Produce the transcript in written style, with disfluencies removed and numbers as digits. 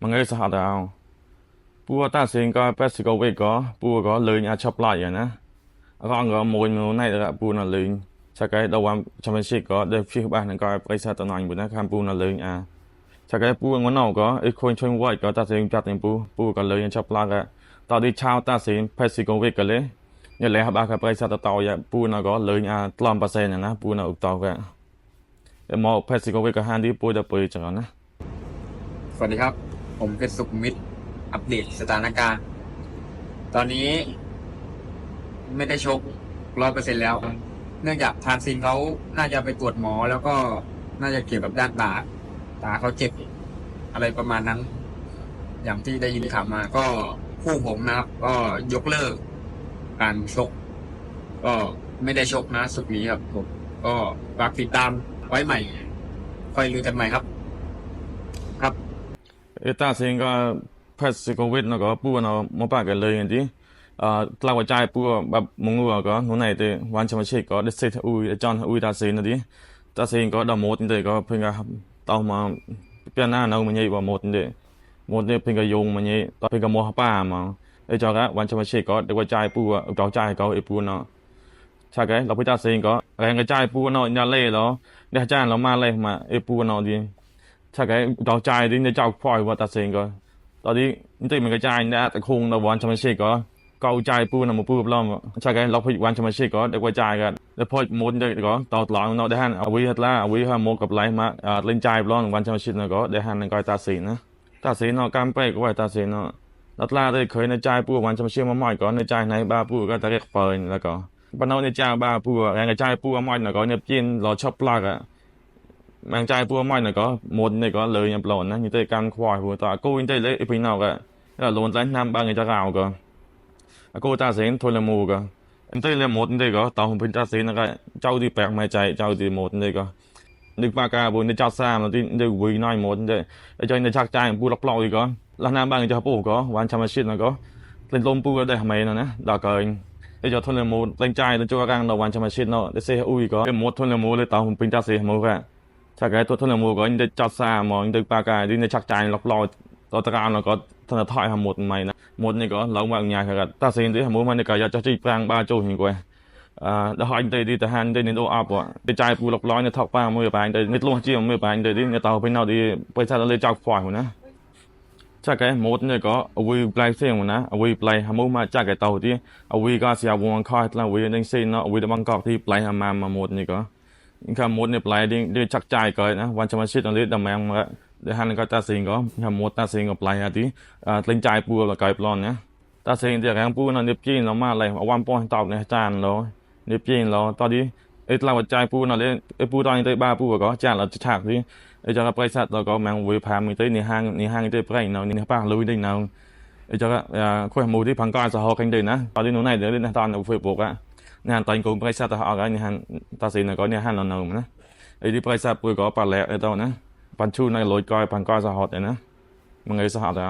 mọi người sao đâu bùa ta xin có best go về có bùa có lời nhà chập lại vậy nè con có mồi này là bùa là lời sao cái đầu am trong cái có để phía bạn có bây giờ tao nói bùa nó tham bùa là lời sao cái bùa ngon nào có ítคนช่วยไว้ก็ta xin chặt tiền bùa có lời nhà chập lại cái tao đi chào ta xin best go về cái lấy như lẽ ba cái bây giờ tao vậy bùa nó có lời nhà 100%นะbùa nó ụt tao cáiแต่มองบสgo về cái hàng đi bùaจะไปจังนะ สวัสดีครับผมเพชรสุขุมวิทอัปเดตสถานการณ์ตอนนี้ไม่ได้ชก100%แล้วเนื่องจากทานซินเขาน่าจะไปตรวจหมอแล้วก็น่าจะเกี่ยวกับด้านตาเขาเจ็บอะไรประมาณนั้น อย่างที่ได้ยินข่าวมาก็คู่ผมนะครับก็ยกเลิกการชกก็ไม่ได้ชกนะสุดนี้ครับผมก็ฝากติดตามไว้ใหม่ค่อยลือกันใหม่ครับครับ ta xin có press covid nó có bùa nó một bài cái lời gì lao vào chai bùaแบบมงงัวcóนู้นnày thìวันชมชิcó để xây ui John ui ta xin có đầu một thì có phiên cái tao mà piano nào mà nhảy vào một thì phiên cái dùng mà nhảy tao phiên cái mua ba mà để cho cáiวันชมชิcó để qua chai bùa cháu chai có bùa nóใช่cáiเราไปta xin có cái chai bùa nó nhà lê đó để chai nó ma lê mà bùa nó điใช่cái cháu trai đi để cháu phơi vào ta xin coiตอนนี้นี่มันกระจายนะแต่คงเราวันชมชิกก็เกาใจปูนมาปูบล้อมใช่กันเราพยวันชมชิกก็เด็กกระจายกันแล้วพอหมดเด็กก็ต่อหลังเราได้หันเอาวิหัดละเอาวิหัดโมกับไหลมาเล่นใจบล้อมวันชมชิกเราก็ได้หันก็ตาสีนะตาสีเนาะการไปก็ว่าตาสีเนาะลัดลาได้เคยในใจปูวันชมชิกมาหม่อยก็ในใจในบ้าปูก็จะเรียกเปิลแล้วก็ปนเอาในใจบ้าปูแรงกระจายปูมาหม่อยแล้วก็เนี่ยจีนเราชอบปลากอะmang chai bùa mai này có một này có lời nhập lộn á như thế can khoai bùa ta cô in đây lấy pin nào cả là lộn lấy 5-3 người ta gạo cơ cô ta sẽ thôi là mù cơ em thấy là một đây có tàu pin ta sẽ là cái cháu đi bẹt mai chạy cháu thì một đây có được ba ca bùa để cháu xa mà đi được vui nói một đây để cho nên chắc chai bùa lọc lọi có là 5-3 người ta bùa có quan trăm shit là có lên lôm bùa đây mày này nè đào cờ để cho thôi là một lên chai để cho các đầu quan trăm shit nó để xe ui có một thôi là một để tàu pin ta sẽ mua cảใช่cáiทุนละมูก็ยิ่งได้จัดสร้างมองยิ่งได้ปากกายิ่งได้ชักใจล็อกลอยต่อตะการเราก็ถนัดถอยหมดใหม่นะหมดนี่ก็เราบางอย่างครับตาเสียงที่หมดมันนี่ก็อยากจะจีบแปลงบ้าโจ้หิงกว่าแล้วหอยได้ดีแต่หันได้ในโออัพว่ะได้ใจปูล็อกลอยในท็อปป้ามือไปได้นิดลงจีมมือไปได้ดีในเตาไปนเอาดีไปใช้เราเลยจับฝอยหัวนะใช่cái mộtนี่ก็เอาไว้ปลายเสียงนะเอาไว้ปลายหามุมาจากไอ้เตาที่เอาไว้ก็เสียวงคอยแล้วไว้ในเส้นเนาะเอาไว้ในบางกอกที่ปลายหามาหมดนี่ก็คำหมดเนี่ยปลายดีชักใจก่อนนะวันชมาชิดตอนนี้ดำแมงมาเดี๋ยวฮันก็ตาสิงก็คำหมดตาสิงก็ปลายที่เล่นใจปูแล้วก่อยปลอนนะตาสิงเดี๋ยวแรงปูนั่นเนียบจีนเรามาอะไรเอาวันป้อนตอบในจานเราเนียบจีนเราตอนนี้ไอ้เราใจปูนั่นเลยไอ้ปูตอนนี้ได้บ้าปูก็จานเราจะฉากที่ไอ้เจ้าเราไปสัตว์เราก็แมงวิพามีได้ในห้างได้ไปเนาะในป้าลุยได้เนาะไอ้เจ้าก็คุยหมูที่พังก้อนสะฮอกันได้นะตอนนี้หนูไหนเดี๋ยวเล่นตอนเอาเฟซบุ๊กอะงานตอนกูไปสัตว์เอากันงานตาสีน่ะก็เนี่ยฮันเราเนาะนะไอ้ที่ไปสัตว์ปุยก็ปลาแหลกไอ้ตัวนะปันชูในลอยก้อยปันก้อยสะฮอดไอ้นะมันไงสะฮอดเอา